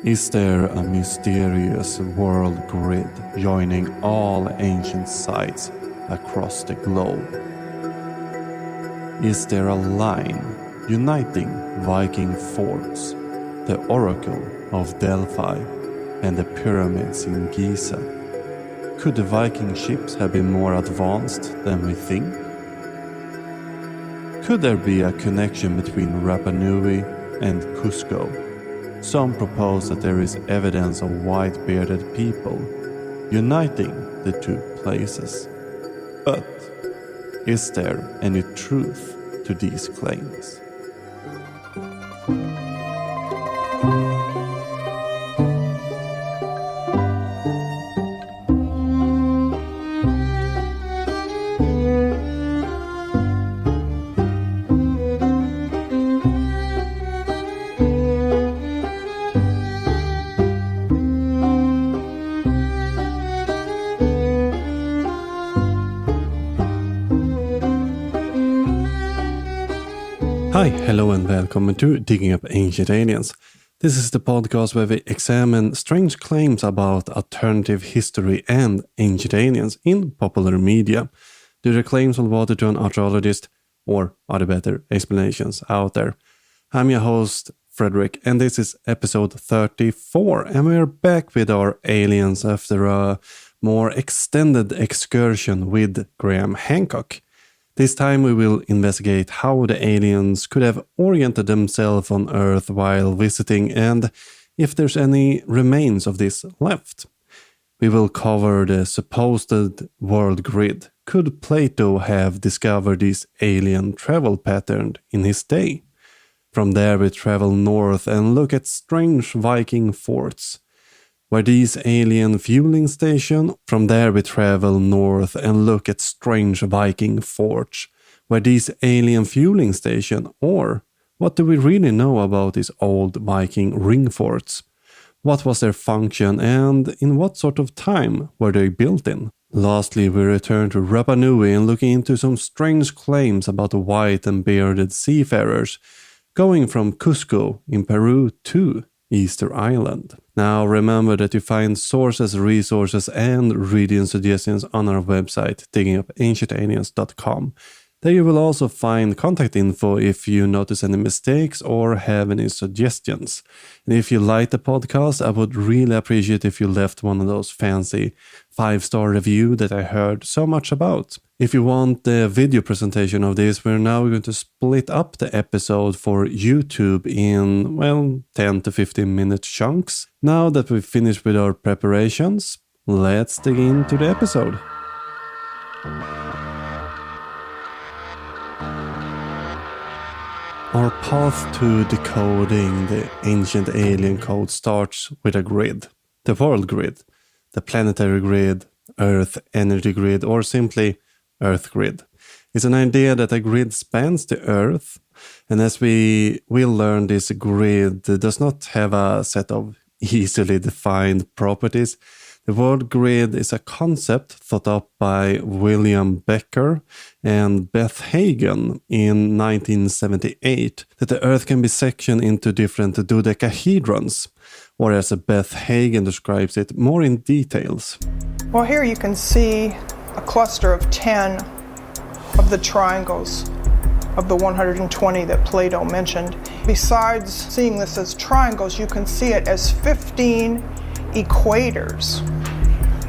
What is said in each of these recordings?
Is there a mysterious world grid joining all ancient sites across the globe? Is there a line uniting Viking forts, the Oracle of Delphi, and the pyramids in Giza? Could the Viking ships have been more advanced than we think? Could there be a connection between Rapa Nui and Cusco? Some propose that there is evidence of white-bearded people uniting the two places. But is there any truth to these claims? Hi, hello and welcome to Digging Up Ancient Aliens. This is the podcast where we examine strange claims about alternative history and ancient aliens in popular media. Do the claims hold water to an archaeologist, or are there better explanations out there? I'm your host, Fredrik, and this is episode 34, and we're back with our aliens after a more extended excursion with Graham Hancock. This time we will investigate how the aliens could have oriented themselves on Earth while visiting and if there's any remains of this left. We will cover the supposed world grid. Could Plato have discovered this alien travel pattern in his day? From there we travel north and look at strange Viking forts. Were these alien fueling stations? From there we travel north and look at strange Viking forts. Were these alien fueling stations? Or what do we really know about these old Viking ring forts? What was their function and in what sort of time were they built in? Lastly, we return to Rapa Nui and look into some strange claims about the white and bearded seafarers going from Cusco in Peru to Easter Island. Now remember that you find sources, resources and reading suggestions on our website diggingupancientaliens.com. There you will also find contact info if you notice any mistakes or have any suggestions. And if you like the podcast, I would really appreciate if you left one of those fancy 5-star reviews that I heard so much about. If you want the video presentation of this, we're now going to split up the episode for YouTube in, 10 to 15 minute chunks. Now that we've finished with our preparations, let's dig into the episode. Our path to decoding the ancient alien code starts with a grid. The world grid, the planetary grid, Earth energy grid, or simply Earth grid. It's an idea that a grid spans the Earth, and as we will learn, this grid does not have a set of easily defined properties. The world grid is a concept thought up by William Becker and Beth Hagen in 1978 that the Earth can be sectioned into different dodecahedrons, or as Beth Hagen describes it, more in details. Well, here you can see a cluster of 10 of the triangles of the 120 that Plato mentioned. Besides seeing this as triangles, you can see it as 15 equators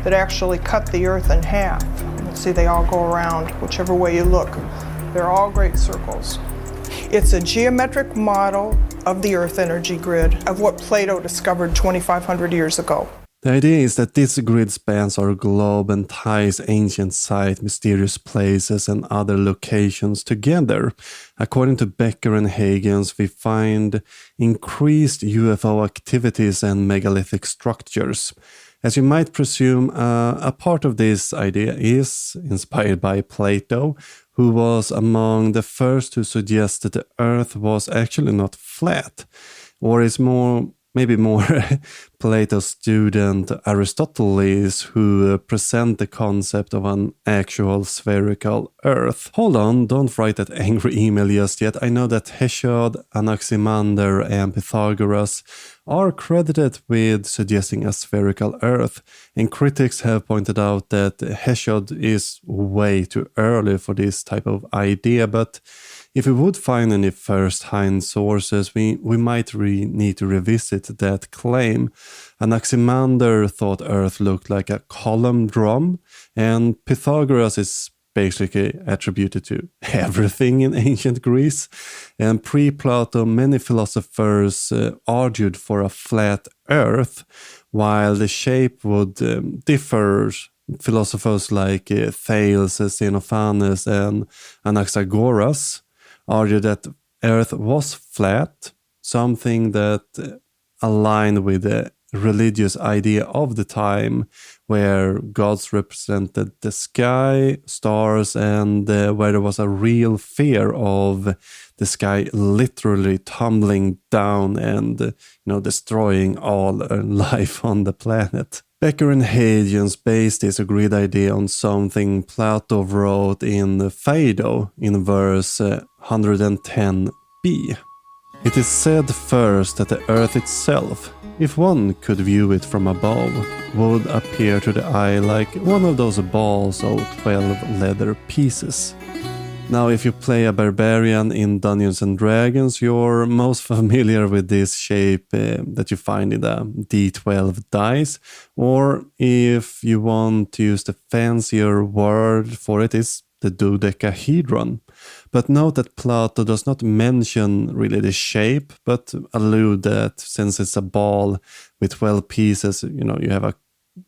that actually cut the Earth in half. You can see they all go around whichever way you look. They're all great circles. It's a geometric model of the Earth energy grid of what Plato discovered 2,500 years ago. The idea is that this grid spans our globe and ties ancient sites, mysterious places and other locations together. According to Becker and Hagens, we find increased UFO activities and megalithic structures. As you might presume, a part of this idea is inspired by Plato, who was among the first to suggest that the Earth was actually not flat, or is more maybe more Plato's student Aristoteles, who present the concept of an actual spherical Earth. Hold on, don't write that angry email just yet. I know that Hesiod, Anaximander, and Pythagoras are credited with suggesting a spherical Earth, and critics have pointed out that Hesiod is way too early for this type of idea, but if we would find any first-hand sources, we might need to revisit that claim. Anaximander thought Earth looked like a column drum, and Pythagoras is basically attributed to everything in ancient Greece. And pre-Plato, many philosophers argued for a flat Earth, while the shape would differ. Philosophers like Thales, Xenophanes, and Anaxagoras argued that Earth was flat, something that aligned with the religious idea of the time, where gods represented the sky, stars, and where there was a real fear of the sky literally tumbling down and destroying all life on the planet. Becker and Huygens based this grid idea on something Plato wrote in Phaedo in verse 110b. It is said first that the earth itself, if one could view it from above, would appear to the eye like one of those balls of 12 leather pieces. Now, if you play a barbarian in Dungeons & Dragons, you're most familiar with this shape that you find in the D12 dice, or if you want to use the fancier word for it, is the dodecahedron. But note that Plato does not mention really the shape, but allude that since it's a ball with 12 pieces, you have a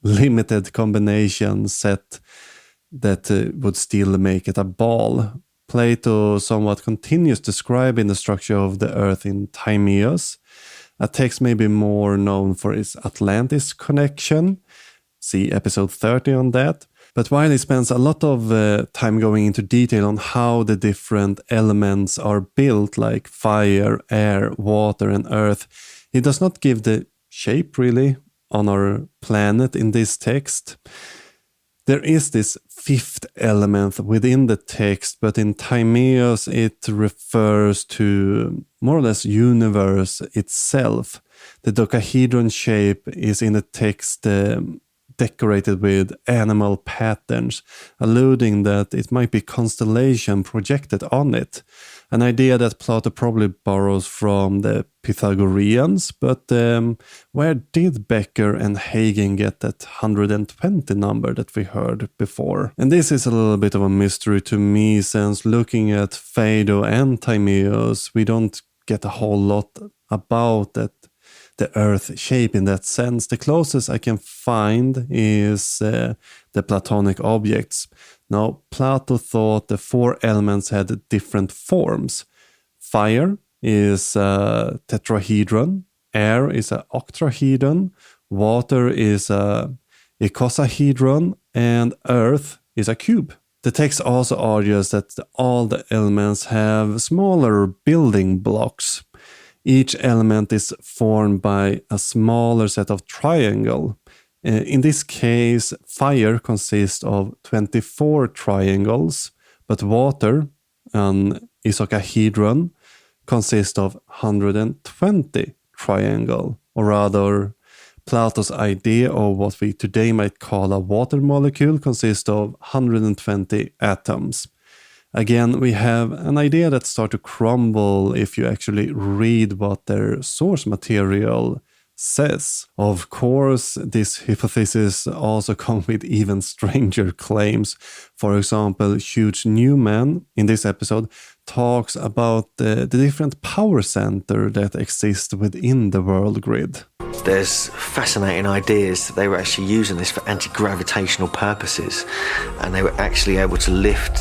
limited combination set that would still make it a ball. Plato somewhat continues describing the structure of the earth in Timaeus, a text maybe more known for its Atlantis connection. See episode 30 on that. But while he spends a lot of time going into detail on how the different elements are built, like fire, air, water, and earth, he does not give the shape really on our planet in this text. There is this fifth element within the text, but in Timaeus it refers to more or less universe itself. The dodecahedron shape is in the text decorated with animal patterns, alluding that it might be constellation projected on it. An idea that Plato probably borrows from the Pythagoreans, but where did Becker and Huygens get that 120 number that we heard before? And this is a little bit of a mystery to me, since looking at Phaedo and Timaeus, we don't get a whole lot about that. The earth shape in that sense. The closest I can find is the Platonic objects. Now, Plato thought the four elements had different forms. Fire is a tetrahedron, air is an octahedron, water is a icosahedron, and earth is a cube. The text also argues that all the elements have smaller building blocks. Each element is formed by a smaller set of triangles. In this case, fire consists of 24 triangles, but water, an icosahedron, consists of 120 triangles, or rather, Plato's idea of what we today might call a water molecule consists of 120 atoms. Again, we have an idea that starts to crumble if you actually read what their source material says. Of course, this hypothesis also comes with even stranger claims. For example, Hugh Newman, in this episode, talks about the different power center that exist within the world grid. There's fascinating ideas that they were actually using this for anti-gravitational purposes, and they were actually able to lift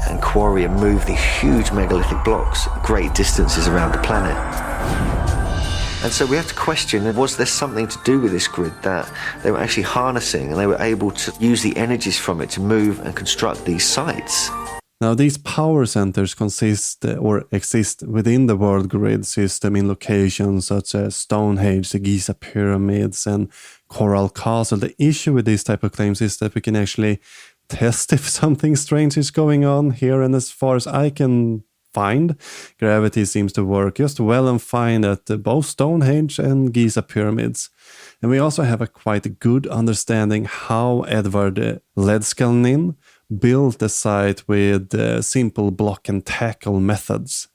and quarry and move these huge megalithic blocks great distances around the planet. And so we have to question, was there something to do with this grid that they were actually harnessing, and they were able to use the energies from it to move and construct these sites? Now, these power centers consist or exist within the world grid system in locations such as Stonehenge, the Giza pyramids, and Coral Castle. The issue with these type of claims is that we can actually test if something strange is going on here, and as far as I can find, gravity seems to work just well and fine at both Stonehenge and Giza pyramids. And we also have a quite good understanding how Edward Ledskalnin built the site with simple block and tackle methods.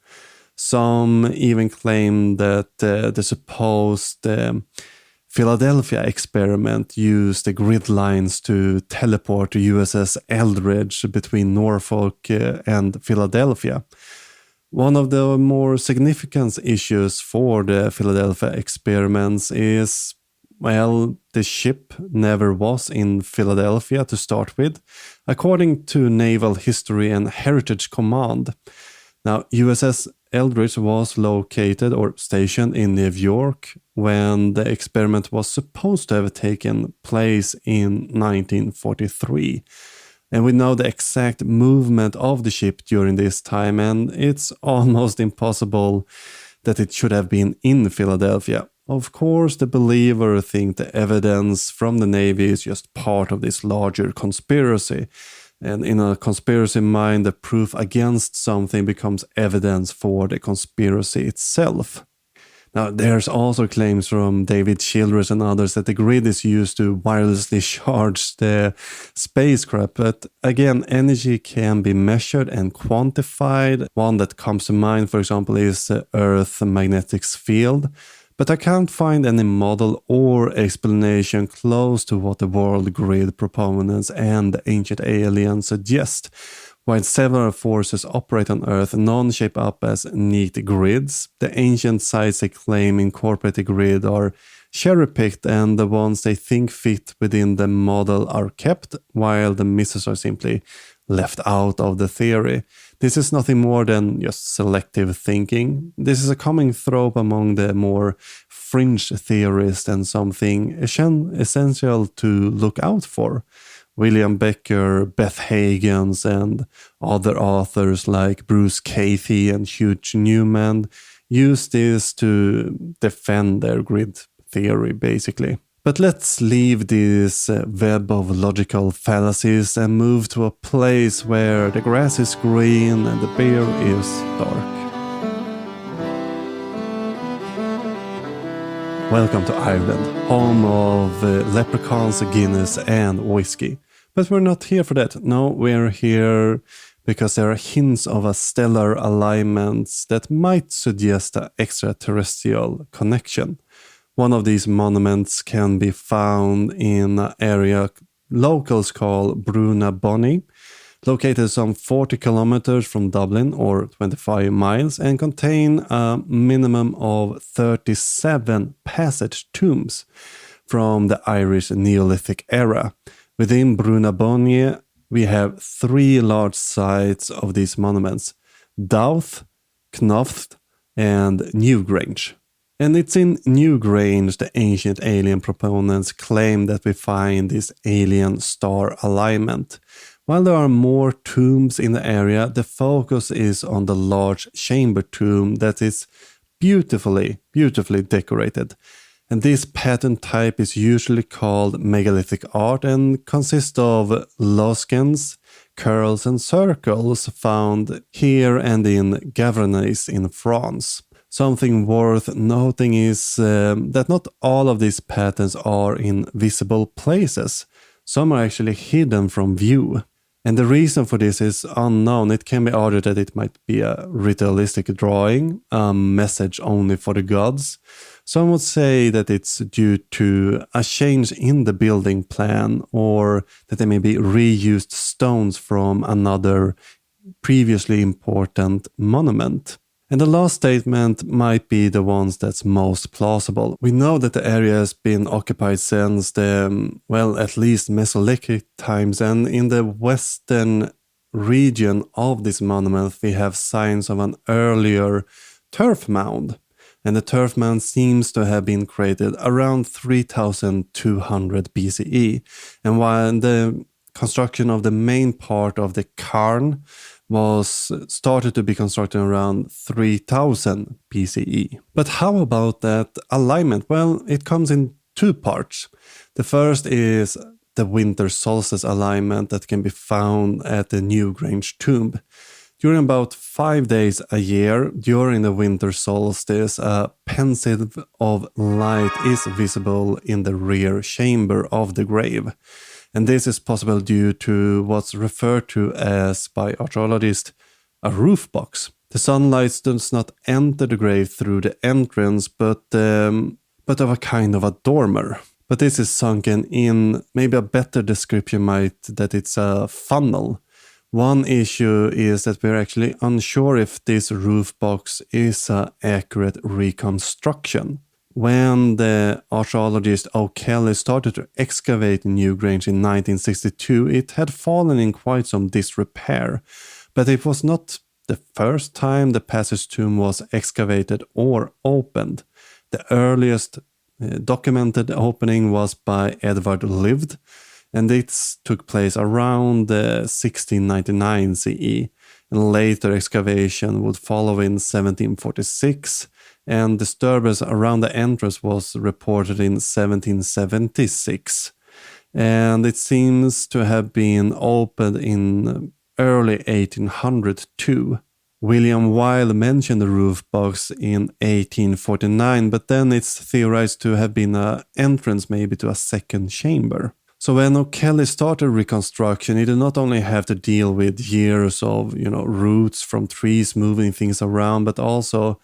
Some even claim that the supposed Philadelphia experiment used the grid lines to teleport the USS Eldridge between Norfolk and Philadelphia. One of the more significant issues for the Philadelphia experiments is, well, the ship never was in Philadelphia to start with, according to Naval History and Heritage Command. Now, USS Eldridge was located or stationed in New York when the experiment was supposed to have taken place in 1943. And we know the exact movement of the ship during this time, and it's almost impossible that it should have been in Philadelphia. Of course, the believer think the evidence from the Navy is just part of this larger conspiracy. And in a conspiracy mind, the proof against something becomes evidence for the conspiracy itself. Now, there's also claims from David Childress and others that the grid is used to wirelessly charge the spacecraft. But again, energy can be measured and quantified. One that comes to mind, for example, is the Earth's magnetic field. But I can't find any model or explanation close to what the world grid proponents and the ancient aliens suggest. While several forces operate on Earth, none shape up as neat grids. The ancient sites they claim incorporate the grid are cherry-picked, and the ones they think fit within the model are kept, while the misses are simply left out of the theory. This is nothing more than just selective thinking. This is a common trope among the more fringe theorists and something essential to look out for. William Becker, Beth Hagens, and other authors like Bruce Cathy and Hugh Newman use this to defend their grid theory, basically. But let's leave this web of logical fallacies and move to a place where the grass is green and the beer is dark. Welcome to Ireland, home of leprechauns, Guinness and whiskey. But we're not here for that. No, we're here because there are hints of a stellar alignment that might suggest an extraterrestrial connection. One of these monuments can be found in an area locals call Bruna Bonny, located some 40 kilometers from Dublin or 25 miles, and contain a minimum of 37 passage tombs from the Irish Neolithic era. Within Bruna Bonny, we have 3 large sites of these monuments: Douth, Knopf, and Newgrange. And it's in Newgrange the ancient alien proponents claim that we find this alien star alignment. While there are more tombs in the area, the focus is on the large chamber tomb that is beautifully decorated. And this pattern type is usually called megalithic art and consists of luscans, curls and circles found here and in Gavronis in France. Something worth noting is that not all of these patterns are in visible places. Some are actually hidden from view. And the reason for this is unknown. It can be argued that it might be a ritualistic drawing, a message only for the gods. Some would say that it's due to a change in the building plan, or that they may be reused stones from another previously important monument. And the last statement might be the ones that's most plausible. We know that the area has been occupied since the, at least Mesolithic times, and in the western region of this monument we have signs of an earlier turf mound. And the turf mound seems to have been created around 3200 BCE. And while the construction of the main part of the cairn was started to be constructed around 3000 BCE. But how about that alignment? Well, it comes in two parts. The first is the winter solstice alignment that can be found at the Newgrange tomb. During about 5 days a year, during the winter solstice, a pensive of light is visible in the rear chamber of the grave. And this is possible due to what's referred to as, by archaeologists, a roof box. The sunlight does not enter the grave through the entrance, but of a kind of a dormer. But this is sunken in. Maybe a better description might that it's a funnel. One issue is that we're actually unsure if this roof box is an accurate reconstruction. When the archaeologist O'Kelly started to excavate Newgrange in 1962, it had fallen in quite some disrepair. But it was not the first time the passage tomb was excavated or opened. The earliest documented opening was by Edward Lived, and it took place around 1699 CE, and later excavation would follow in 1746, and disturbance around the entrance was reported in 1776, and it seems to have been opened in early 1800 too. William Wilde mentioned the roof box in 1849, but then it's theorized to have been an entrance maybe to a second chamber. So when O'Kelly started reconstruction, he did not only have to deal with years of, roots from trees moving things around, but also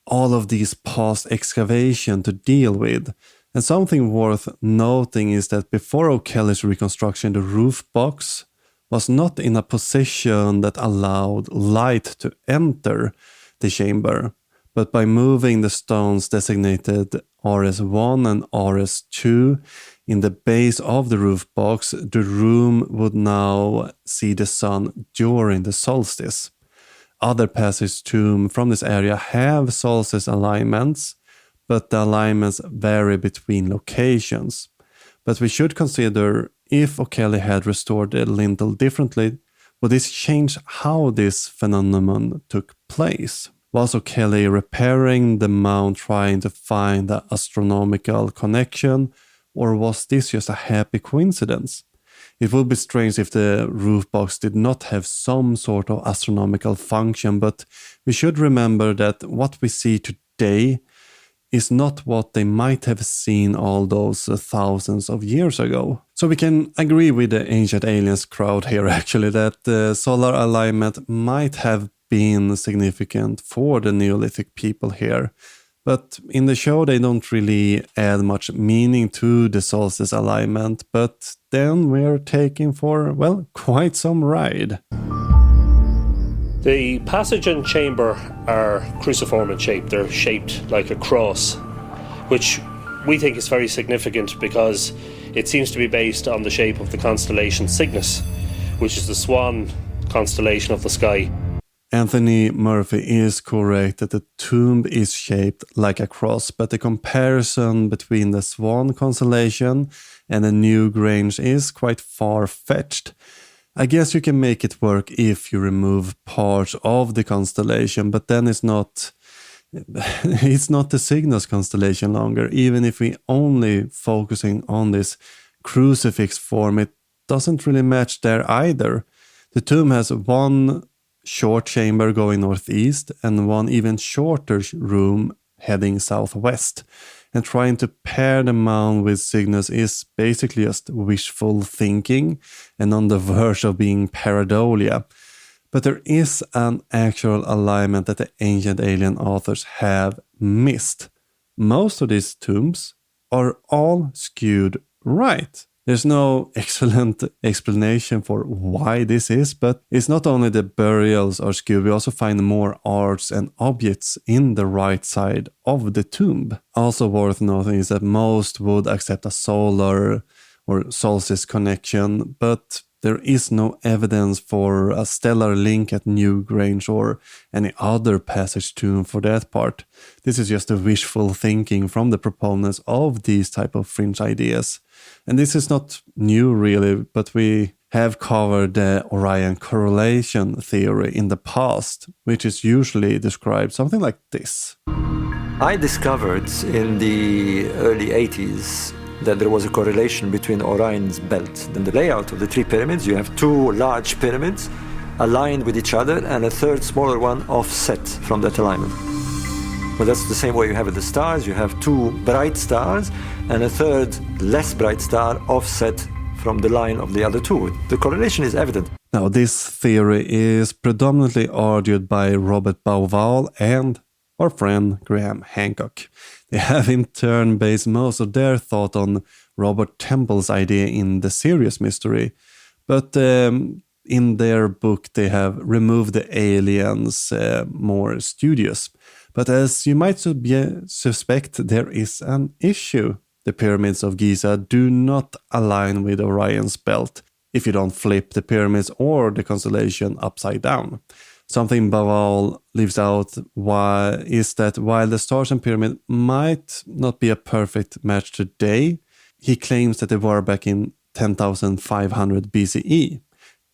all of these past excavation to deal with. And something worth noting is that before O'Kelly's reconstruction, the roof box was not in a position that allowed light to enter the chamber, but by moving the stones designated RS1 and RS2 in the base of the roof box, the room would now see the sun during the solstice. Other passage tombs from this area have solstice alignments, but the alignments vary between locations. But we should consider if O'Kelly had restored the lintel differently, would this change how this phenomenon took place? Was O'Kelly repairing the mound trying to find the astronomical connection, or was this just a happy coincidence? It would be strange if the roof box did not have some sort of astronomical function, but we should remember that what we see today is not what they might have seen all those thousands of years ago. So we can agree with the Ancient Aliens crowd here actually that the solar alignment might have been significant for the Neolithic people here. But in the show they don't really add much meaning to the solstice alignment, but then we're taking for, well, quite some ride. The passage and chamber are cruciform in shape. They're shaped like a cross, which we think is very significant because it seems to be based on the shape of the constellation Cygnus, which is the swan constellation of the sky. Anthony Murphy is correct that the tomb is shaped like a cross, but the comparison between the swan constellation and the Newgrange is quite far-fetched. I guess you can make it work if you remove parts of the constellation, but then it's not the Cygnus constellation longer. Even if we only focusing on this crucifix form, it doesn't really match there either. The tomb has one short chamber going northeast and one even shorter room heading southwest. And trying to pair the mound with Cygnus is basically just wishful thinking and on the verge of being pareidolia. But there is an actual alignment that the ancient alien authors have missed. Most of these tombs are all skewed right. There's no excellent explanation for why this is, but it's not only the burials are skewed, we also find more arts and objects in the right side of the tomb. Also worth noting is that most would accept a solar or solstice connection, but there is no evidence for a stellar link at Newgrange or any other passage tomb for that part. This is just a wishful thinking from the proponents of these type of fringe ideas. And this is not new really, but we have covered the Orion correlation theory in the past, which is usually described something like this. I discovered in the early 80s that there was a correlation between Orion's belt and the layout of the three pyramids. You have two large pyramids aligned with each other and a third smaller one offset from that alignment. Well, that's the same way you have with the stars. You have two bright stars and a third less bright star offset from the line of the other two. The correlation is evident. Now, this theory is predominantly argued by Robert Bauval and our friend Graham Hancock. They have in turn based most of their thought on Robert Temple's idea in The Serious Mystery, but in their book they have removed the aliens more studious. But as you might suspect, there is an issue. The pyramids of Giza do not align with Orion's belt if you don't flip the pyramids or the constellation upside down. Something Bauval leaves out is that while the stars and pyramid might not be a perfect match today, he claims that they were back in 10,500 BCE.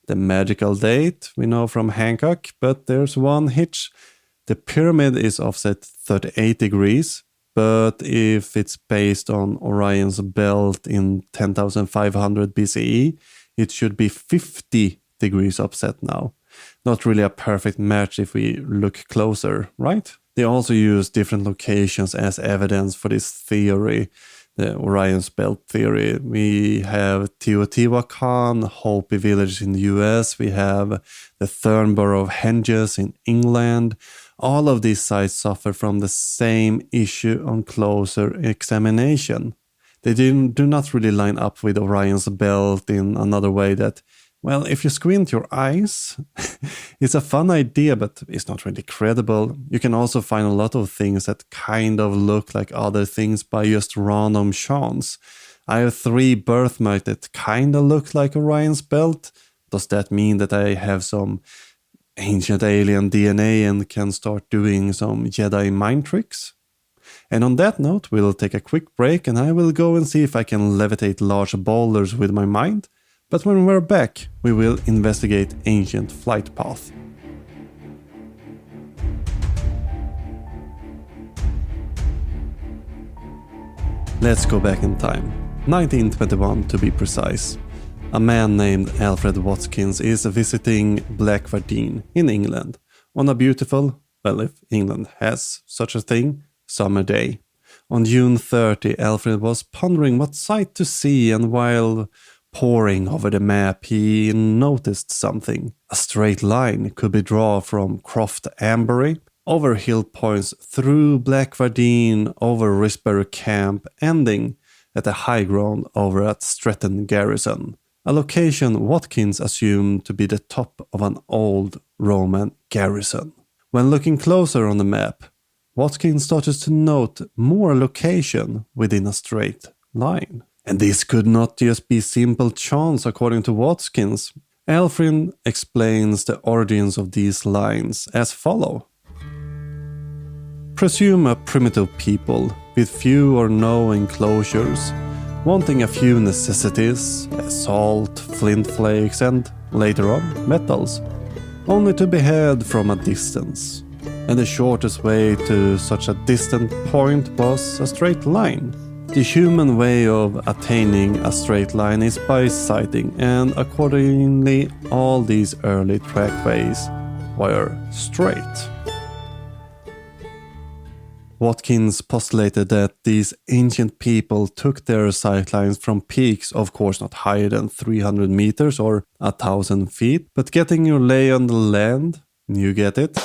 The magical date we know from Hancock, but there's one hitch. The pyramid is offset 38 degrees, but if it's based on Orion's belt in 10,500 BCE, it should be 50 degrees offset now. Not really a perfect match if we look closer, right? They also use different locations as evidence for this theory, the Orion's belt theory. We have Teotihuacan, Hopi Village in the US, we have the Thornborough of Henges in England. All of these sites suffer from the same issue on closer examination. They do not really line up with Orion's belt in another way that, well, if you squint your eyes, it's a fun idea, but it's not really credible. You can also find a lot of things that kind of look like other things by just random chance. I have 3 birthmarks that kind of look like Orion's belt. Does that mean that I have some ancient alien DNA and can start doing some Jedi mind tricks? And on that note, we'll take a quick break and I will go and see if I can levitate large boulders with my mind. But when we're back, we will investigate ancient flight path. Let's go back in time, 1921 to be precise. A man named Alfred Watkins is visiting Blackvardine in England on a beautiful, well, if England has such a thing, summer day. On June 30, Alfred was pondering what sight to see, and while poring over the map, he noticed something. A straight line could be drawn from Croft Ambury, over hill points through Blackvardine, over Risbury Camp, ending at the high ground over at Stretton Garrison, a location Watkins assumed to be the top of an old Roman garrison. When looking closer on the map, Watkins started to note more location within a straight line. And this could not just be simple chance according to Watkins. Alfred explains the origins of these lines as follow. Presume a primitive people with few or no enclosures, wanting a few necessities, as salt, flint flakes and, later on, metals, only to be had from a distance. And the shortest way to such a distant point was a straight line. The human way of attaining a straight line is by sighting, and accordingly all these early trackways were straight. Watkins postulated that these ancient people took their sightlines from peaks, of course not higher than 300 meters or 1,000 feet, but getting your lay on the land, you get it,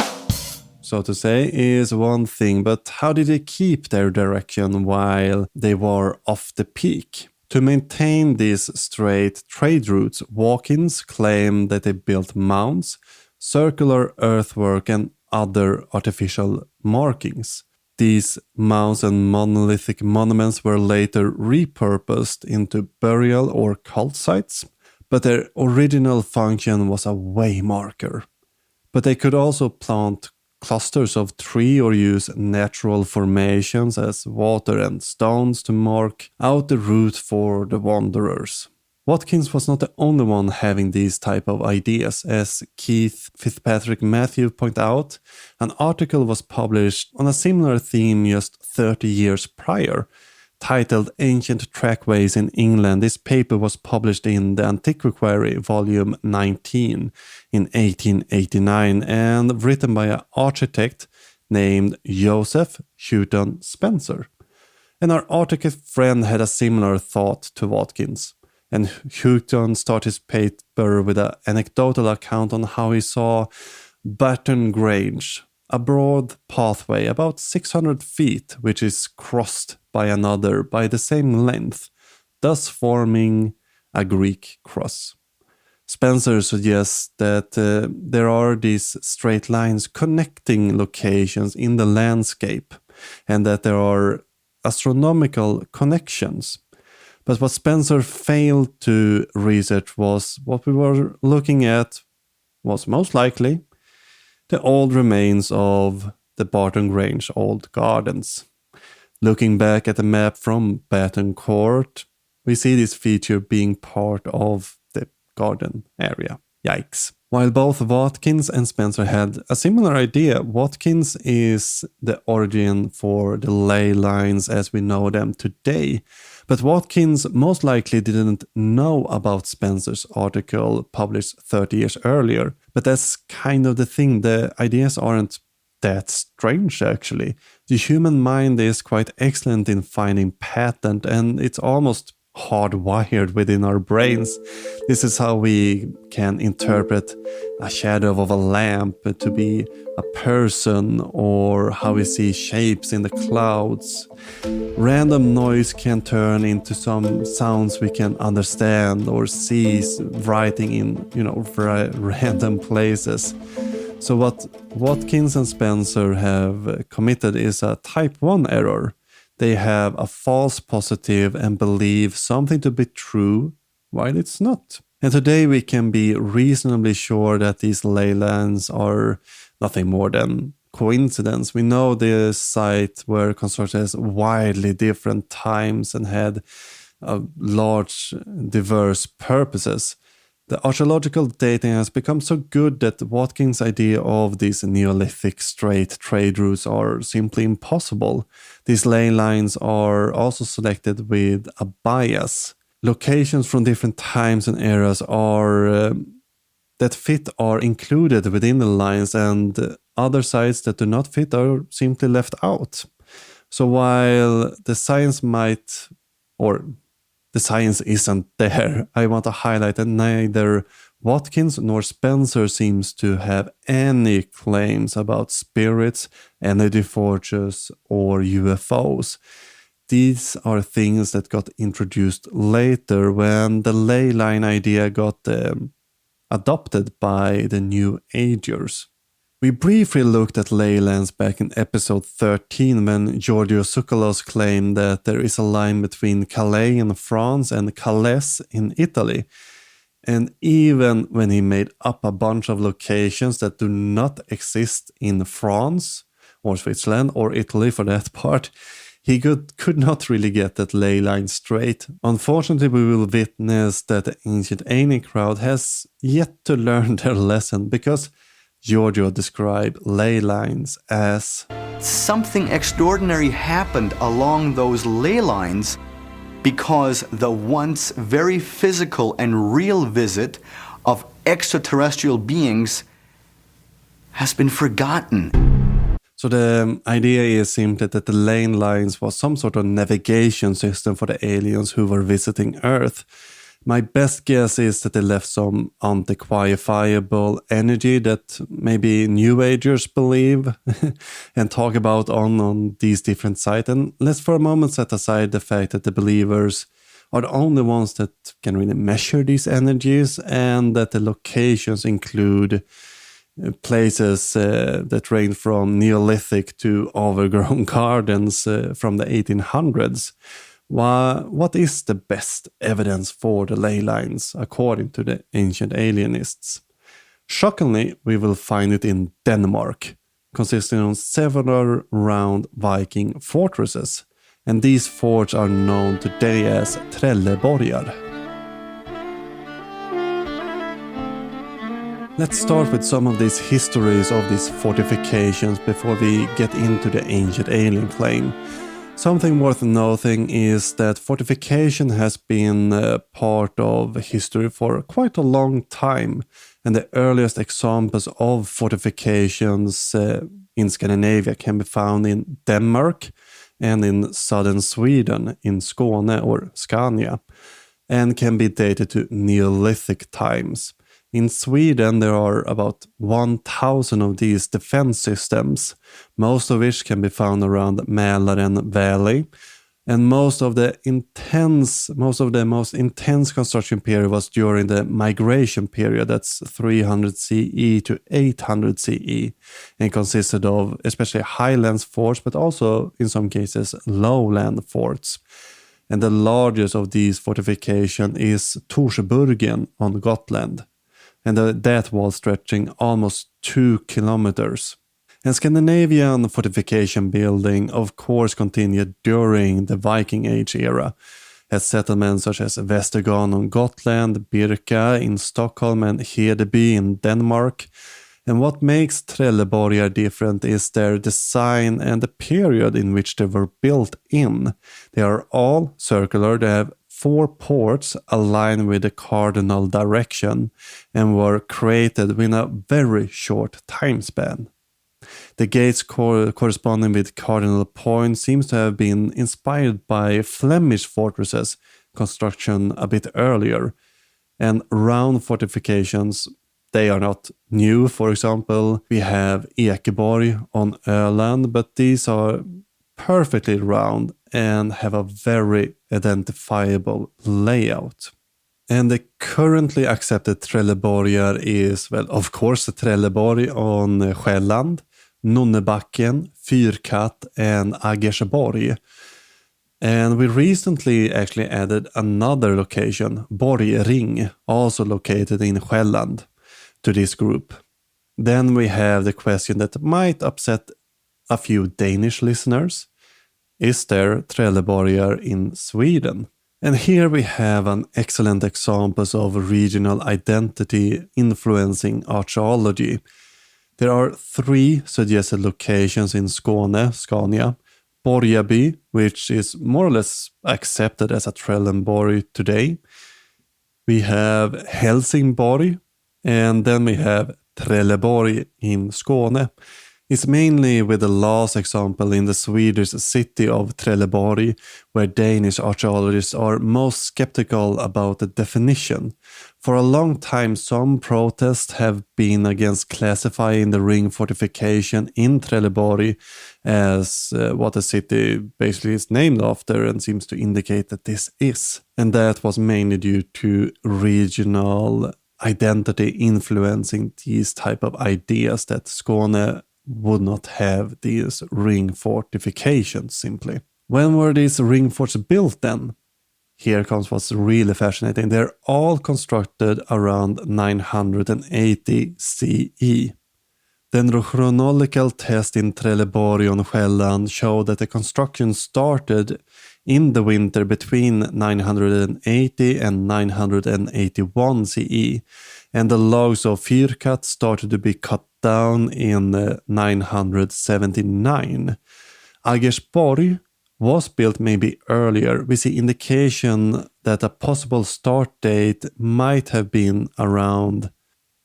so to say, is one thing, but how did they keep their direction while they were off the peak? To maintain these straight trade routes, Watkins claimed that they built mounds, circular earthwork and other artificial markings. These mounds and monolithic monuments were later repurposed into burial or cult sites, but their original function was a waymarker. But they could also plant clusters of tree or use natural formations as water and stones to mark out the route for the wanderers. Watkins was not the only one having these type of ideas. As Keith Fitzpatrick Matthew point out, an article was published on a similar theme just 30 years prior, titled Ancient Trackways in England. This paper was published in the Antiquary, volume 19, in 1889, and written by an architect named Joseph Houghton Spencer. And our architect friend had a similar thought to Watkins. And Houghton started his paper with an anecdotal account on how he saw Barton Grange, a broad pathway about 600 feet, which is crossed by another by the same length, thus forming a Greek cross. Spencer suggests that there are these straight lines connecting locations in the landscape, and that there are astronomical connections. But what Spencer failed to research was what we were looking at was most likely the old remains of the Barton Grange old gardens. Looking back at the map from Barton Court, we see this feature being part of the garden area. Yikes. While both Watkins and Spencer had a similar idea, Watkins is the origin for the ley lines as we know them today. But Watkins most likely didn't know about Spencer's article published 30 years earlier. But that's kind of the thing. The ideas aren't that strange, actually. The human mind is quite excellent in finding pattern, and it's almost hardwired within our brains. This is how we can interpret a shadow of a lamp to be a person, or how we see shapes in the clouds. Random noise can turn into some sounds we can understand or see writing in, random places. So what Watkins and Spencer have committed is a type 1 error. They have a false positive and believe something to be true while it's not. And today we can be reasonably sure that these ley lines are nothing more than coincidence. We know the site were constructed at widely different times and had large, diverse purposes. The archaeological dating has become so good that Watkins' idea of these Neolithic straight trade routes are simply impossible. These ley lines are also selected with a bias. Locations from different times and eras that fit are included within the lines, and other sites that do not fit are simply left out. So while the science the science isn't there, I want to highlight that neither Watkins nor Spencer seems to have any claims about spirits, energy forges, or UFOs. These are things that got introduced later when the ley line idea got adopted by the New Agers. We briefly looked at ley lines back in episode 13 when Giorgio Tsoukalos claimed that there is a line between Calais in France and Calais in Italy. And even when he made up a bunch of locations that do not exist in France or Switzerland or Italy for that part, he could not really get that ley line straight. Unfortunately, we will witness that the ancient alien crowd has yet to learn their lesson, because Giorgio described ley lines as something extraordinary happened along those ley lines because the once very physical and real visit of extraterrestrial beings has been forgotten. So the idea is simply that the ley lines was some sort of navigation system for the aliens who were visiting Earth. My best guess is that they left some unquantifiable energy that maybe New Agers believe and talk about on these different sites. And let's for a moment set aside the fact that the believers are the only ones that can really measure these energies, and that the locations include places that range from Neolithic to overgrown gardens from the 1800s. What is the best evidence for the ley lines according to the ancient alienists? Shockingly, we will find it in Denmark, consisting of several round Viking fortresses, and these forts are known today as Trelleborgar. Let's start with some of these histories of these fortifications before we get into the ancient alien claim. Something worth noting is that fortification has been part of history for quite a long time, and the earliest examples of fortifications in Scandinavia can be found in Denmark and in southern Sweden, in Skåne or Scania, and can be dated to Neolithic times. In Sweden, there are about 1,000 of these defense systems, most of which can be found around Mälaren Valley. And most of the most intense construction period was during the migration period, that's 300 CE to 800 CE, and consisted of especially highlands forts, but also in some cases lowland forts. And the largest of these fortifications is Torsburgen on Gotland, and that wall stretching almost 2 kilometers. And Scandinavian fortification building, of course, continued during the Viking Age era, as settlements such as Vestergarn on Gotland, Birka in Stockholm, and Hedeby in Denmark. And what makes Trelleborgar different is their design and the period in which they were built in. They are all circular, they have 4 ports aligned with the cardinal direction and were created within a very short time span. The gates corresponding with cardinal points seems to have been inspired by Flemish fortresses construction a bit earlier. And round fortifications, they are not new. For example, we have Ekeborg on Öland, but these are perfectly round and have a very identifiable layout. And the currently accepted Trelleborgar is, well, of course, the Trelleborg on Själland, Nonnebacken, Fyrkat, and Aggersborg. And we recently actually added another location, Borgring, also located in Själland, to this group. Then we have the question that might upset a few Danish listeners. Is there Trelleborgar in Sweden? And here we have an excellent example of regional identity influencing archaeology. There are 3 suggested locations in Skåne, Scania, Borgaby, which is more or less accepted as a Trelleborg today. We have Helsingborg, and then we have Trelleborg in Skåne. It's mainly with the last example in the Swedish city of Trelleborg, where Danish archaeologists are most skeptical about the definition. For a long time, some protests have been against classifying the ring fortification in Trelleborg as what the city basically is named after, and seems to indicate that this is. And that was mainly due to regional identity influencing these type of ideas that Skåne would not have these ring fortifications simply. When were these ring forts built then? Here comes what's really fascinating. They're all constructed around 980 CE. The chronological test in Trelleborg on Själland showed that the construction started in the winter between 980 and 981 CE, and the logs of Fyrkat started to be cut down in 979. Aggersborg was built maybe earlier. We see indication that a possible start date might have been around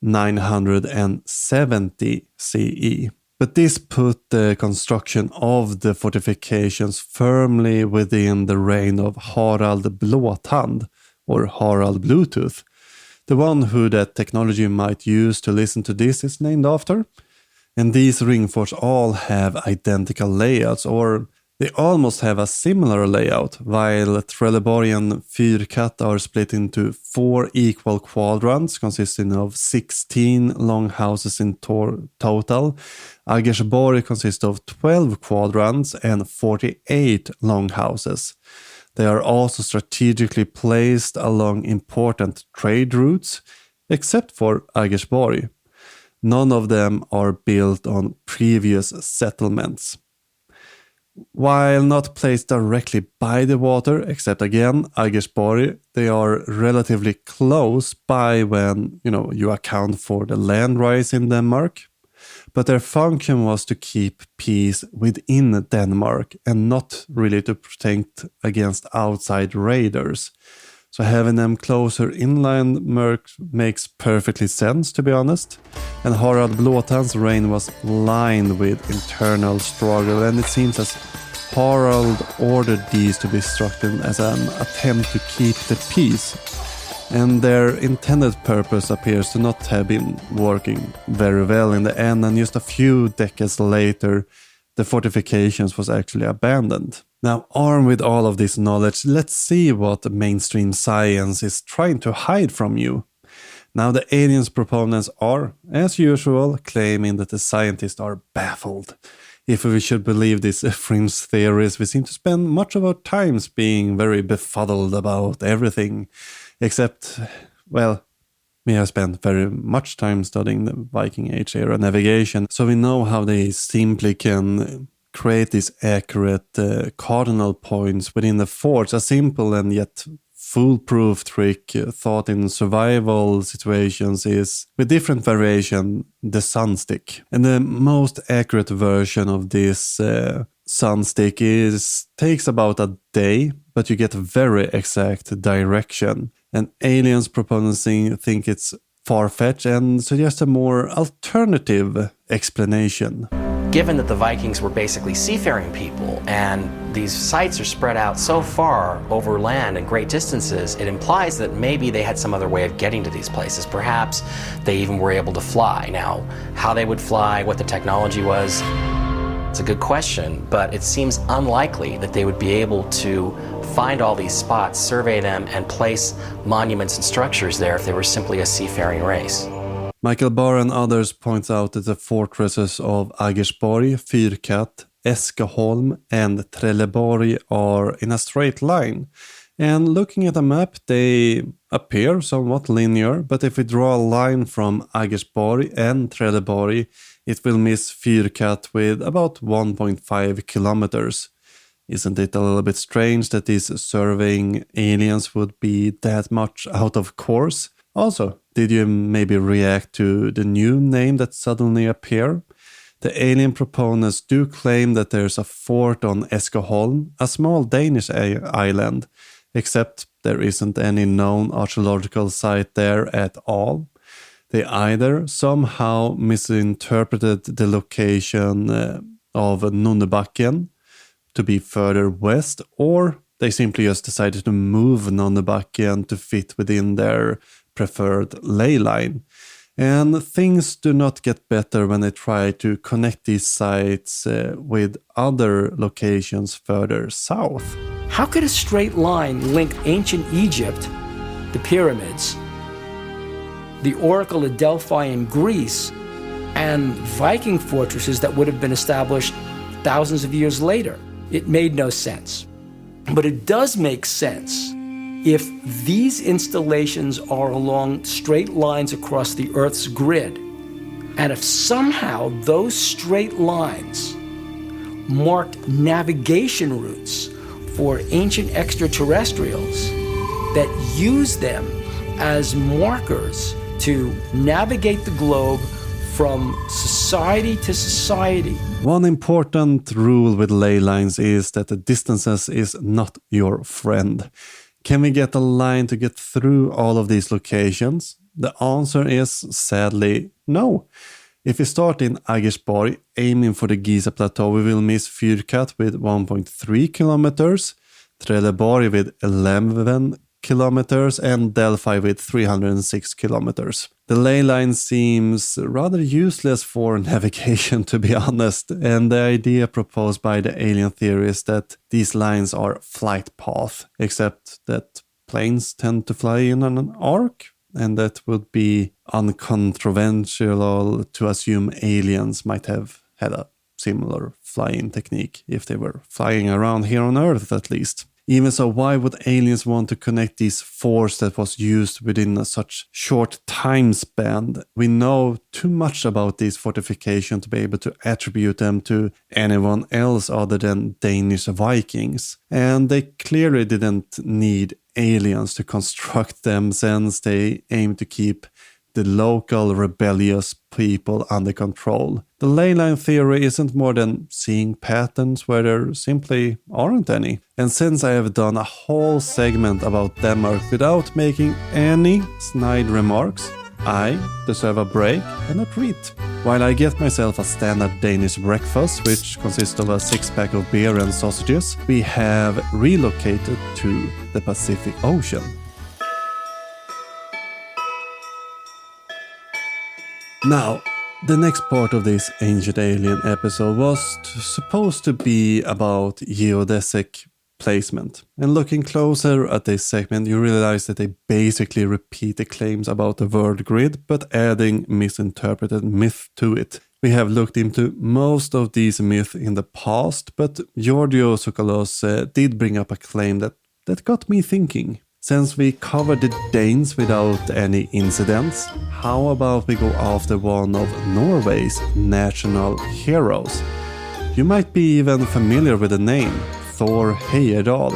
970 CE. But this put the construction of the fortifications firmly within the reign of Harald Blåtand, or Harald Bluetooth. The one who that technology might use to listen to this is named after. And these ring forts all have identical layouts, or they almost have a similar layout, while Trelleborg and Fyrkat are split into 4 equal quadrants consisting of 16 longhouses in total. Aggersborg consists of 12 quadrants and 48 longhouses. They are also strategically placed along important trade routes, except for Aggersborg. None of them are built on previous settlements. While not placed directly by the water, except again, Agersborg, they are relatively close by when, you account for the land rise in Denmark. But their function was to keep peace within Denmark and not really to protect against outside raiders. So having them closer inland makes perfectly sense, to be honest. And Harald Blåtand's reign was lined with internal struggle, and it seems as Harald ordered these to be struck as an attempt to keep the peace. And their intended purpose appears to not have been working very well in the end, and just a few decades later, the fortifications was actually abandoned. Now, armed with all of this knowledge, let's see what mainstream science is trying to hide from you. Now, the aliens' proponents are, as usual, claiming that the scientists are baffled. If we should believe these fringe theories, we seem to spend much of our times being very befuddled about everything. Except, well, we have spent very much time studying the Viking Age era navigation, so we know how they simply can create these accurate cardinal points within the forts. A simple and yet foolproof trick thought in survival situations is, with different variation, the sunstick. And the most accurate version of this sunstick takes about a day, but you get very exact direction. And aliens proponents think it's far-fetched and suggest a more alternative explanation. Given that the Vikings were basically seafaring people and these sites are spread out so far over land and great distances, it implies that maybe they had some other way of getting to these places. Perhaps they even were able to fly. Now, how they would fly, what the technology was, it's a good question, but it seems unlikely that they would be able to find all these spots, survey them, and place monuments and structures there if they were simply a seafaring race. Michael Barr and others point out that the fortresses of Agersborg, Fyrkat, Eskeholm and Trelleborg are in a straight line. And looking at a map, they appear somewhat linear, but if we draw a line from Agersborg and Trelleborg, it will miss Fyrkat with about 1.5 kilometers. Isn't it a little bit strange that these surveying aliens would be that much out of course? Also, did you maybe react to the new name that suddenly appeared? The alien proponents do claim that there's a fort on Eskeholm, a small Danish island, except there isn't any known archaeological site there at all. They either somehow misinterpreted the location of Nonnebakken to be further west, or they simply just decided to move Nonnebakken to fit within their preferred ley line. And things do not get better when they try to connect these sites with other locations further south. How could a straight line link ancient Egypt, the pyramids, the Oracle of Delphi in Greece, and Viking fortresses that would have been established thousands of years later? It made no sense. But it does make sense if these installations are along straight lines across the Earth's grid, and if somehow those straight lines marked navigation routes for ancient extraterrestrials that use them as markers to navigate the globe from society to society. One important rule with ley lines is that the distances is not your friend. Can we get a line to get through all of these locations? The answer is sadly no. If we start in Agersborg, aiming for the Giza Plateau, we will miss Fyrkat with 1.3 kilometers, Trelleborg with 11 kilometers and Delphi with 306 kilometers. The ley line seems rather useless for navigation, to be honest, and the idea proposed by the alien theory is that these lines are flight paths, except that planes tend to fly in an arc, and that would be uncontroversial to assume aliens might have had a similar flying technique if they were flying around here on Earth at least. Even so, why would aliens want to connect this force that was used within such short time span? We know too much about these fortifications to be able to attribute them to anyone else other than Danish Vikings. And they clearly didn't need aliens to construct them, since they aim to keep the local rebellious people under control. The ley line theory isn't more than seeing patterns where there simply aren't any. And since I have done a whole segment about Denmark without making any snide remarks, I deserve a break and a treat. While I get myself a standard Danish breakfast, which consists of a 6-pack of beer and sausages, we have relocated to the Pacific Ocean. Now, the next part of this Ancient Alien episode was supposed to be about geodesic placement. And looking closer at this segment, you realize that they basically repeat the claims about the world grid, but adding misinterpreted myth to it. We have looked into most of these myths in the past, but Giorgio Tsoukalos did bring up a claim that got me thinking. Since we covered the Danes without any incidents, how about we go after one of Norway's national heroes? You might be even familiar with the name, Thor Heyerdahl.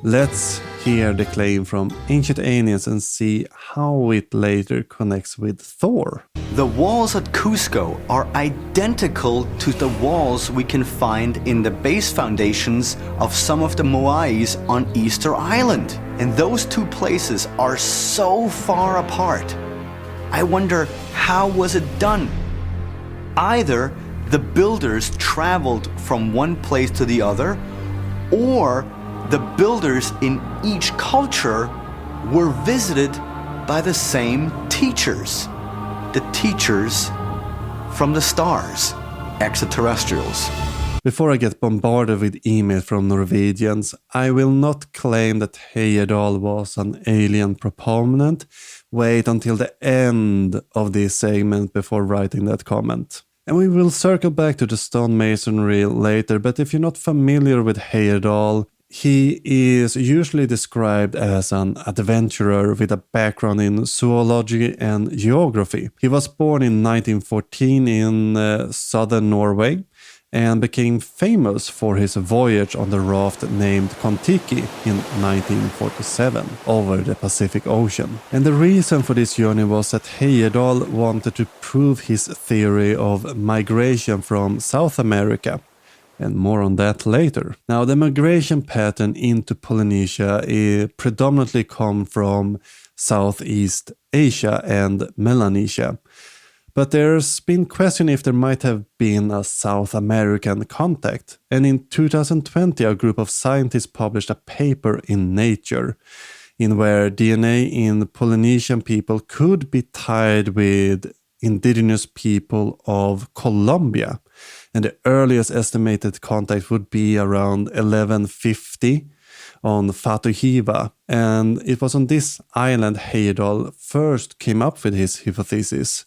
Let's hear the claim from Ancient Aliens and see how it later connects with Thor. The walls at Cusco are identical to the walls we can find in the base foundations of some of the moais on Easter Island. And those two places are so far apart. I wonder, how was it done? Either the builders traveled from one place to the other, or the builders in each culture were visited by the same teachers. The teachers from the stars, extraterrestrials. Before I get bombarded with emails from Norwegians, I will not claim that Heyerdahl was an alien proponent. Wait until the end of this segment before writing that comment. And we will circle back to the stonemasonry later, but if you're not familiar with Heyerdahl, he is usually described as an adventurer with a background in zoology and geography. He was born in 1914 in southern Norway and became famous for his voyage on the raft named Kon-Tiki in 1947 over the Pacific Ocean. And the reason for this journey was that Heyerdahl wanted to prove his theory of migration from South America. And more on that later. Now, the migration pattern into Polynesia predominantly come from Southeast Asia and Melanesia. But there's been question if there might have been a South American contact. And in 2020, a group of scientists published a paper in Nature in where DNA in Polynesian people could be tied with indigenous people of Colombia. And the earliest estimated contact would be around 1150 on Fatu Hiva. And it was on this island Heyerdahl first came up with his hypothesis.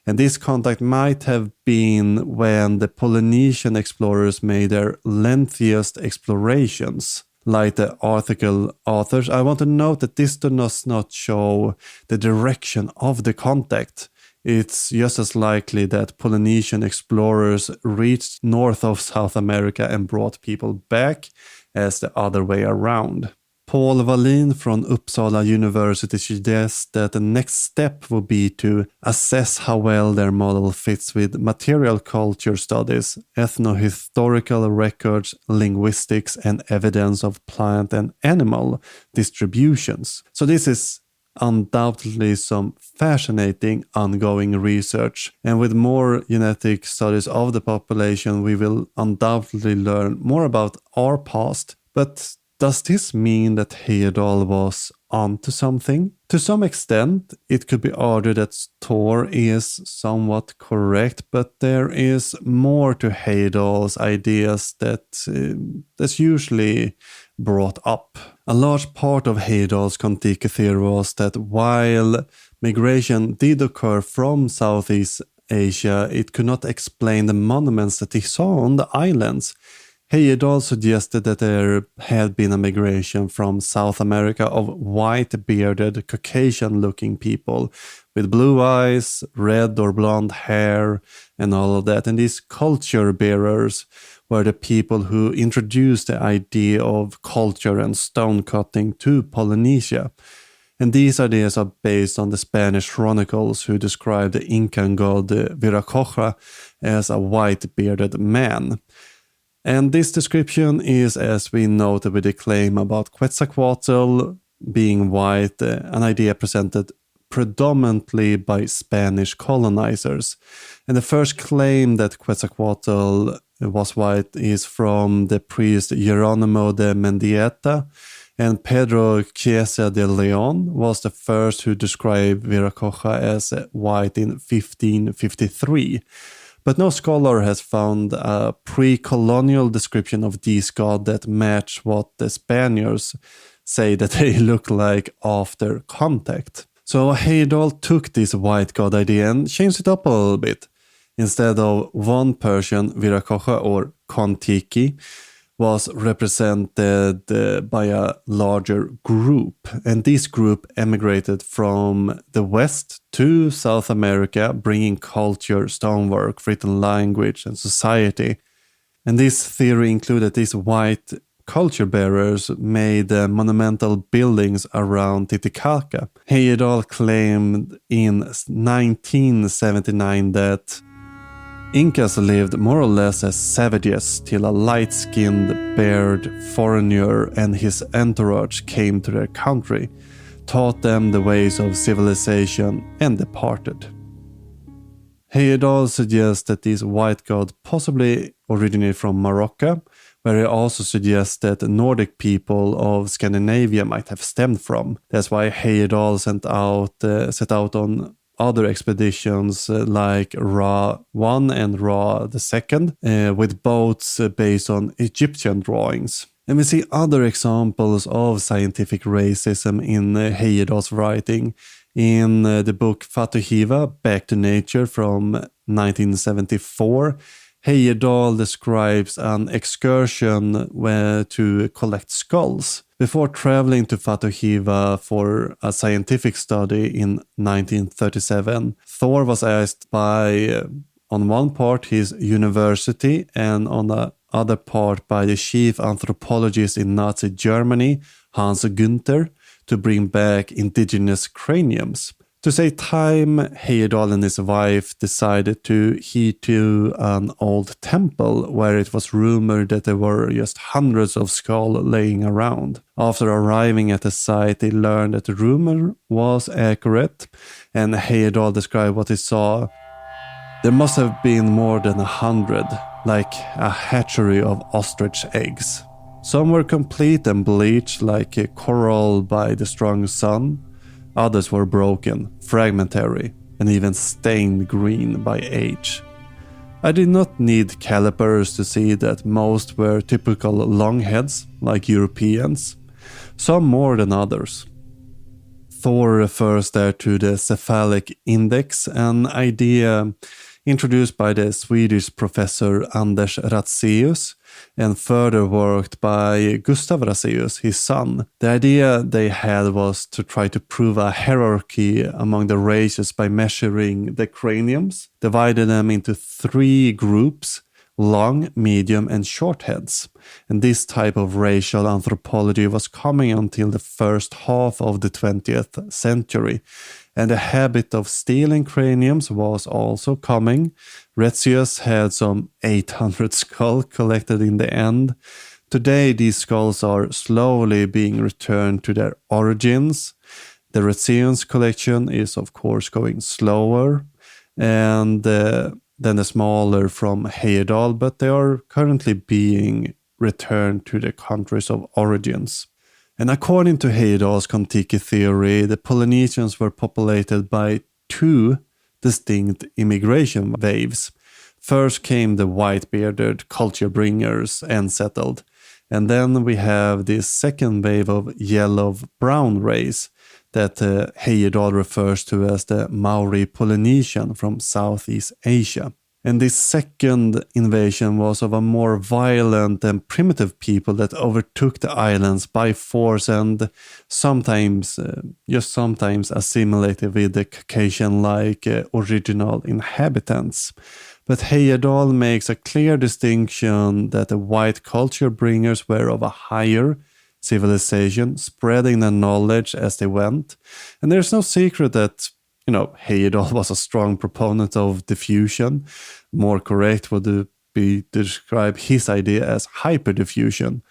And this contact might have been when the Polynesian explorers made their lengthiest explorations. Like the article authors, I want to note that this does not show the direction of the contact. It's just as likely that Polynesian explorers reached north of South America and brought people back as the other way around. Paul Wallin from Uppsala University suggests that the next step would be to assess how well their model fits with material culture studies, ethnohistorical records, linguistics, and evidence of plant and animal distributions. So this is undoubtedly some fascinating ongoing research, and with more genetic studies of the population we will undoubtedly learn more about our past. But does this mean that Heyerdahl was onto something? To some extent, it could be argued that Thor is somewhat correct, but there is more to Heyerdahl's ideas that's usually brought up. A large part of Heyerdahl's Kon-Tiki theory was that while migration did occur from Southeast Asia, it could not explain the monuments that he saw on the islands. Heyerdahl suggested that there had been a migration from South America of white-bearded, Caucasian-looking people with blue eyes, red or blonde hair, and all of that. And these culture bearers were the people who introduced the idea of culture and stone cutting to Polynesia. And these ideas are based on the Spanish chronicles who describe the Incan god Viracocha as a white-bearded man. And this description is, as we noted with the claim about Quetzalcoatl being white, an idea presented predominantly by Spanish colonizers. And the first claim that Quetzalcoatl was white is from the priest Jerónimo de Mendieta, and Pedro Chiesa de León was the first who described Viracocha as white in 1553. But no scholar has found a pre-colonial description of these gods that match what the Spaniards say that they look like after contact. So Heyerdahl took this white god idea and changed it up a little bit. Instead of one Persian, Viracocha or Kon-Tiki was represented by a larger group. And this group emigrated from the West to South America, bringing culture, stonework, written language, and society. And this theory included these white culture bearers made monumental buildings around Titicaca. Heyerdahl claimed in 1979 that Incas lived more or less as savages till a light-skinned, bared foreigner and his entourage came to their country, taught them the ways of civilization, and departed. Heyerdahl suggests that this white god possibly originated from Morocco, where he also suggests that the Nordic people of Scandinavia might have stemmed from. That's why Heyerdahl set out on other expeditions like Ra I and Ra II with boats based on Egyptian drawings. And we see other examples of scientific racism in Heyerdahl's writing. In the book Fatuhiva, Back to Nature from 1974, Heyerdahl describes an excursion to collect skulls. Before traveling to Fatuhiva for a scientific study in 1937, Thor was asked by, on one part, his university, and on the other part by the chief anthropologist in Nazi Germany, Hans Günther, to bring back indigenous craniums. To save time, Heyerdahl and his wife decided to head to an old temple where it was rumored that there were just hundreds of skulls laying around. After arriving at the site, they learned that the rumor was accurate, and Heyerdahl described what he saw. There must have been more than 100, like a hatchery of ostrich eggs. Some were complete and bleached like a coral by the strong sun. Others were broken, fragmentary, and even stained green by age. I did not need calipers to see that most were typical long heads, like Europeans, some more than others. Thor refers there to the cephalic index, an idea introduced by the Swedish professor Anders Ratzeus, and further worked by Gustav Ratzeus, his son. The idea they had was to try to prove a hierarchy among the races by measuring the craniums, divided them into 3 groups: long, medium, and short heads. And this type of racial anthropology was coming until the first half of the 20th century. And the habit of stealing craniums was also coming. Ratzeus had some 800 skulls collected in the end. Today, these skulls are slowly being returned to their origins. The Ratzeus collection is, of course, going slower, and then the smaller from Heyerdahl, but they are currently being returned to their countries of origins. And according to Heyerdahl's Kon-Tiki theory, the Polynesians were populated by 2 distinct immigration waves. First came the white-bearded culture bringers and settled. And then we have this second wave of yellow-brown race that Heyerdahl refers to as the Maori Polynesian from Southeast Asia. And this second invasion was of a more violent and primitive people that overtook the islands by force and sometimes, just sometimes, assimilated with the Caucasian-like original inhabitants. But Heyerdahl makes a clear distinction that the white culture bringers were of a higher civilization, spreading their knowledge as they went. And there's no secret that Heyerdahl was a strong proponent of diffusion. More correct would be to describe his idea as hyperdiffusion.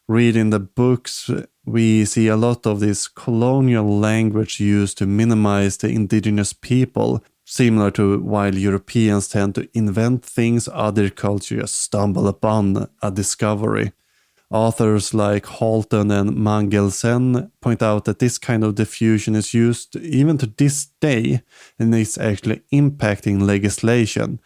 Reading the books, we see a lot of this colonial language used to minimize the indigenous people, similar to while Europeans tend to invent things, other cultures stumble upon a discovery. Authors like Halton and Mangelsen point out that this kind of diffusion is used even to this day and is actually impacting legislation,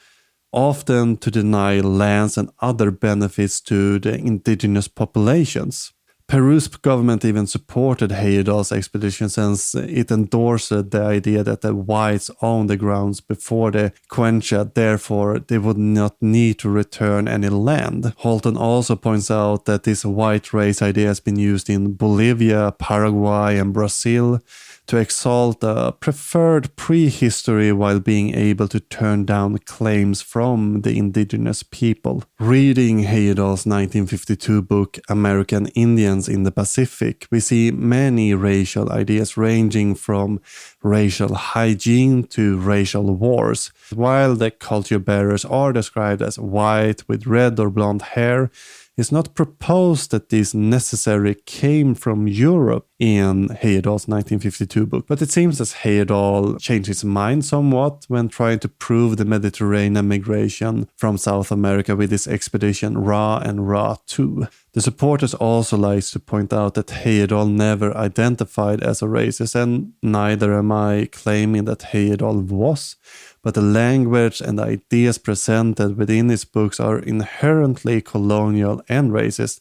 often to deny lands and other benefits to the indigenous populations. Peru's government even supported Heyerdahl's expedition since it endorsed the idea that the whites owned the grounds before the Cuenca, therefore they would not need to return any land. Halton also points out that this white race idea has been used in Bolivia, Paraguay and Brazil to exalt a preferred prehistory while being able to turn down claims from the indigenous people. Reading Heyerdahl's 1952 book American Indians in the Pacific, we see many racial ideas ranging from racial hygiene to racial wars. While the culture bearers are described as white with red or blonde hair, it's not proposed that this necessarily came from Europe in Heyerdahl's 1952 book, but it seems as Heyerdahl changed his mind somewhat when trying to prove the Mediterranean migration from South America with his expedition Ra and Ra II. The supporters also like to point out that Heyerdahl never identified as a racist, and neither am I claiming that Heyerdahl was, but the language and ideas presented within his books are inherently colonial and racist.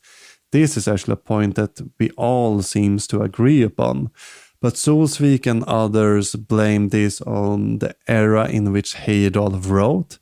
This is actually a point that we all seems to agree upon. But Solsvik and others blame this on the era in which Heyerdahl wrote,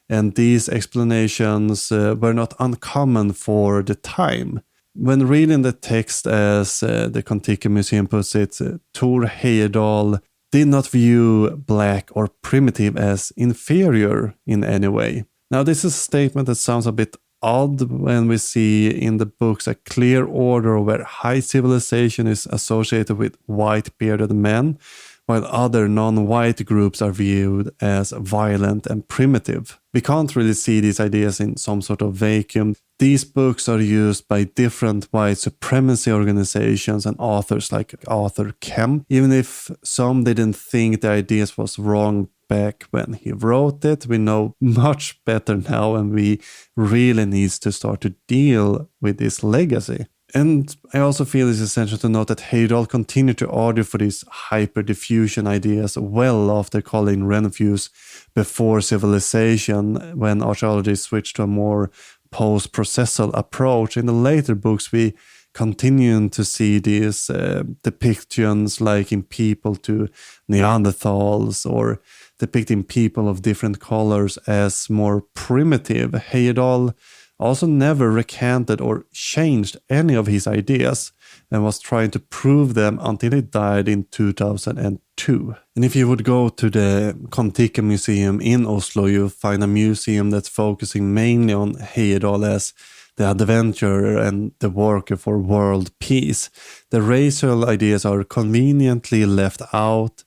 and these explanations were not uncommon for the time. When reading the text, as the Kon-Tiki Museum puts it, Thor Heyerdahl did not view black or primitive as inferior in any way. Now, this is a statement that sounds a bit odd when we see in the books a clear order where high civilization is associated with white bearded men, while other non-white groups are viewed as violent and primitive. We can't really see these ideas in some sort of vacuum. These books are used by different white supremacy organizations and authors like Arthur Kemp, even if some didn't think the ideas was wrong back when he wrote it. We know much better now, and we really need to start to deal with this legacy. And I also feel it's essential to note that Heyerdahl continued to argue for these hyperdiffusion ideas well after calling Renfrew's Before Civilization, when archaeology switched to a more post-processal approach. In the later books, we continue to see these depictions liking people to Neanderthals or depicting people of different colors as more primitive. Heyerdahl also never recanted or changed any of his ideas and was trying to prove them until he died in 2002. And if you would go to the Kon-Tiki Museum in Oslo, you'll find a museum that's focusing mainly on Heyerdahl as the adventurer and the worker for world peace. The racial ideas are conveniently left out,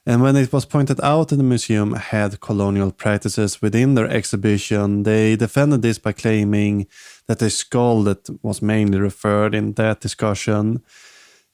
and when it was pointed out that the museum had colonial practices within their exhibition, they defended this by claiming that the skull that was mainly referred in that discussion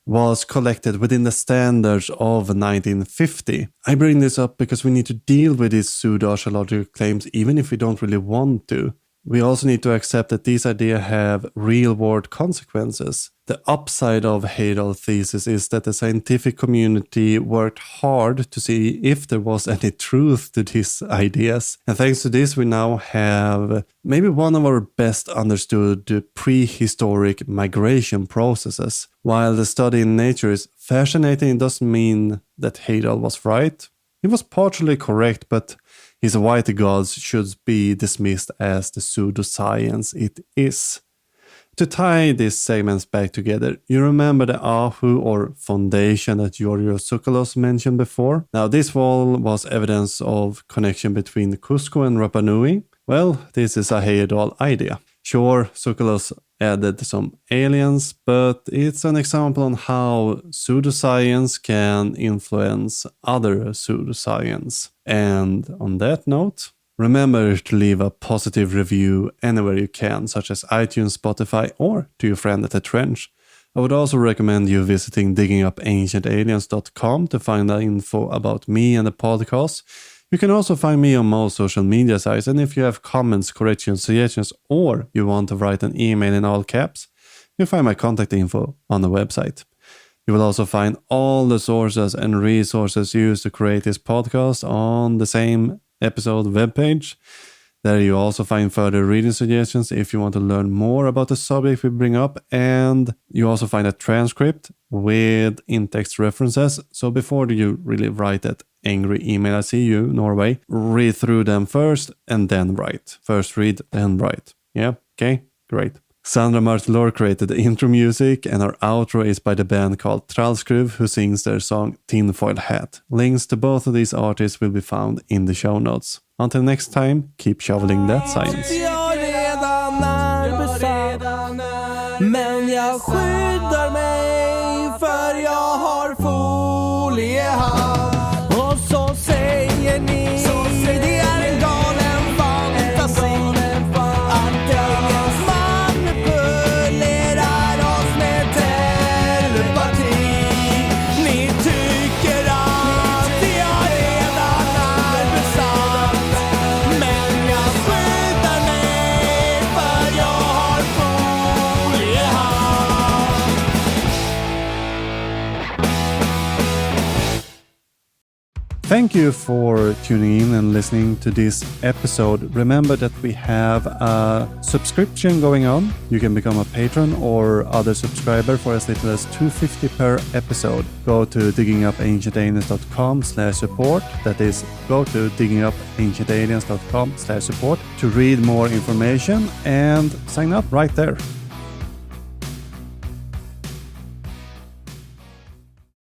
was collected within the standards of 1950. I bring this up because we need to deal with these pseudo-archaeological claims even if we don't really want to. We also need to accept that these ideas have real-world consequences. The upside of Heyerdahl's thesis is that the scientific community worked hard to see if there was any truth to these ideas. And thanks to this, we now have maybe one of our best understood prehistoric migration processes. While the study in nature is fascinating, it doesn't mean that Heyerdahl was right. He was partially correct, but His white gods should be dismissed as the pseudoscience it is. To tie these segments back together, you remember the Ahu or foundation that Georgios Tsoukalos mentioned before? Now, this wall was evidence of connection between Cusco and Rapa Nui. Well, this is a Heyerdahl idea. Sure, Tsoukalos added some aliens, but it's an example on how pseudoscience can influence other pseudoscience. And on that note, remember to leave a positive review anywhere you can, such as iTunes, Spotify, or to your friend at the Trench. I would also recommend you visiting diggingupancientaliens.com to find out info about me and the podcast. You can also find me on most social media sites, and if you have comments, corrections, suggestions, or you want to write an email in all caps, you'll find my contact info on the website. You will also find all the sources and resources used to create this podcast on the same episode webpage. There you also find further reading suggestions if you want to learn more about the subject we bring up, and you also find a transcript with in-text references. So before you really write that angry email I see you, Norway, read through them first and then write. First read, then write. Yeah? Okay? Great. Sandra Martelor created the intro music, and our outro is by the band called Trelleborgar, who sings their song Tinfoil Hat. Links to both of these artists will be found in the show notes. Until next time, keep shoveling that science. Men jag skyddar mig för jag har foliehatt. Och så säger ni det är en galen fantasi att Engels manipulerar oss med telepati. Ni tycker att jag redan är besatt, men jag skyddar mig för jag har foliehatt. Thank you for tuning in and listening to this episode. Remember that we have a subscription going on. You can become a patron or other subscriber for as little as $2.50 per episode. Go to diggingupancientaliens.com/support. That is, go to diggingupancientaliens.com/support to read more information and sign up right there.